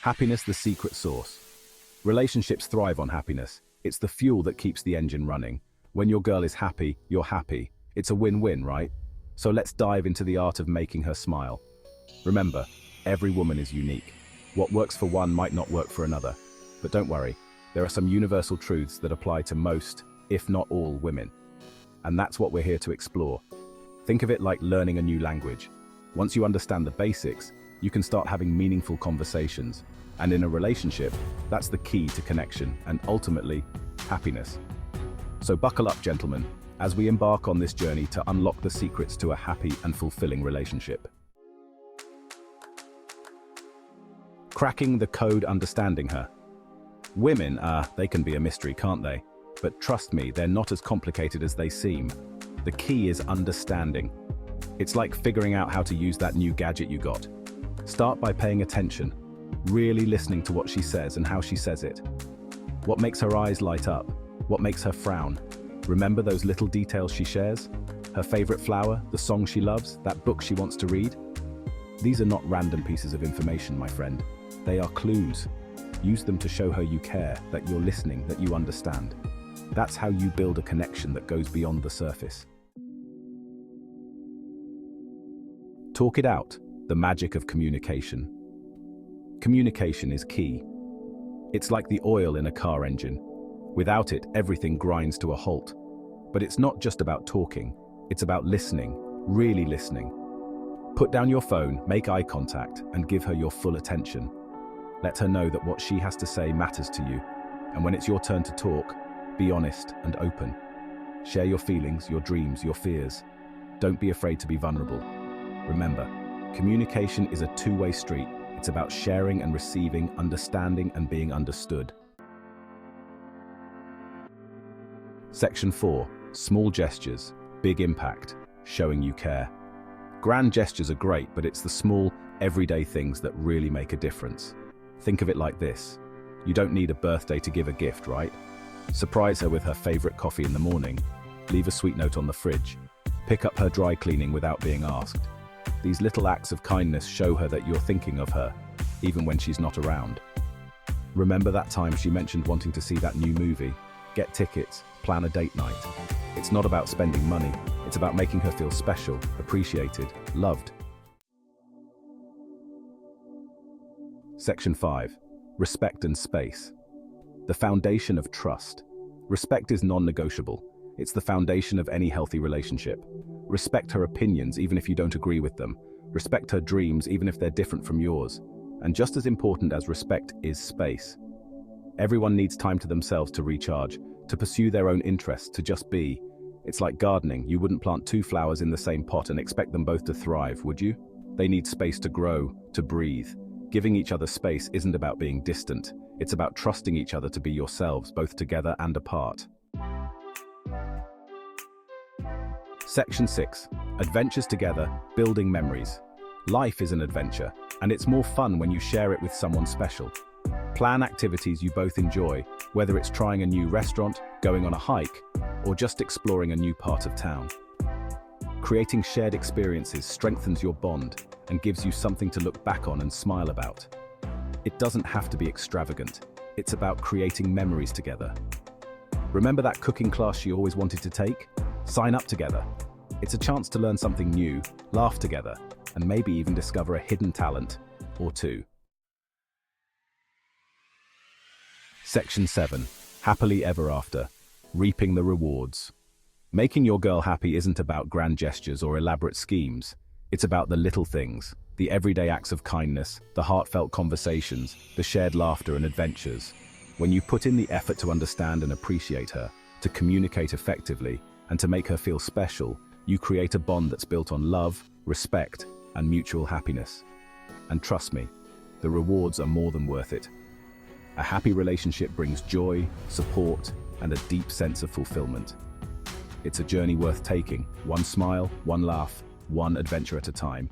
Happiness, the secret sauce. Relationships thrive on happiness. It's the fuel that keeps the engine running. When your girl is happy, you're happy. It's a win-win, right? So let's dive into the art of making her smile. Remember, every woman is unique. What works for one might not work for another. But don't worry, there are some universal truths that apply to most, if not all, women. And that's what we're here to explore. Think of it like learning a new language. Once you understand the basics, you can start having meaningful conversations. And in a relationship, that's the key to connection and ultimately, happiness. So buckle up, gentlemen, as we embark on this journey to unlock the secrets to a happy and fulfilling relationship. Cracking the code, understanding her. Women, they can be a mystery, can't they? But trust me, they're not as complicated as they seem. The key is understanding. It's like figuring out how to use that new gadget you got. Start by paying attention, really listening to what she says and how she says it. What makes her eyes light up? What makes her frown? Remember those little details she shares? Her favorite flower, the song she loves, that book she wants to read? These are not random pieces of information, my friend. They are clues. Use them to show her you care, that you're listening, that you understand. That's how you build a connection that goes beyond the surface. Talk it out, the magic of communication. Communication is key. It's like the oil in a car engine. Without it, everything grinds to a halt. But it's not just about talking, it's about listening, really listening. Put down your phone, make eye contact, and give her your full attention. Let her know that what she has to say matters to you. And when it's your turn to talk, be honest and open. Share your feelings, your dreams, your fears. Don't be afraid to be vulnerable. Remember, communication is a two-way street. It's about sharing and receiving, understanding and being understood. Section 4. Small gestures, big impact, showing you care. Grand gestures are great, but it's the small, everyday things that really make a difference. Think of it like this. You don't need a birthday to give a gift, right? Surprise her with her favorite coffee in the morning. Leave a sweet note on the fridge. Pick up her dry cleaning without being asked. These little acts of kindness show her that you're thinking of her, even when she's not around. Remember that time she mentioned wanting to see that new movie? Get tickets, plan a date night. It's not about spending money, it's about making her feel special, appreciated, loved. Section 5. Respect and space. The foundation of trust. Respect is non-negotiable. It's the foundation of any healthy relationship. Respect her opinions even if you don't agree with them. Respect her dreams even if they're different from yours. And just as important as respect is space. Everyone needs time to themselves to recharge, to pursue their own interests, to just be. It's like gardening. You wouldn't plant two flowers in the same pot and expect them both to thrive, would you? They need space to grow, to breathe. Giving each other space isn't about being distant. It's about trusting each other to be yourselves, both together and apart. Section 6. Adventures together, building memories. Life is an adventure, and it's more fun when you share it with someone special. Plan activities you both enjoy, whether it's trying a new restaurant, going on a hike, or just exploring a new part of town. Creating shared experiences strengthens your bond and gives you something to look back on and smile about. It doesn't have to be extravagant. It's about creating memories together. Remember that cooking class she always wanted to take? Sign up together. It's a chance to learn something new, laugh together, and maybe even discover a hidden talent or two. Section 7. Happily ever after. Reaping the rewards. Making your girl happy isn't about grand gestures or elaborate schemes. It's about the little things, the everyday acts of kindness, the heartfelt conversations, the shared laughter and adventures. When you put in the effort to understand and appreciate her, to communicate effectively, and to make her feel special, you create a bond that's built on love, respect, and mutual happiness. And trust me, the rewards are more than worth it. A happy relationship brings joy, support, and a deep sense of fulfillment. It's a journey worth taking, one smile, one laugh, one adventure at a time.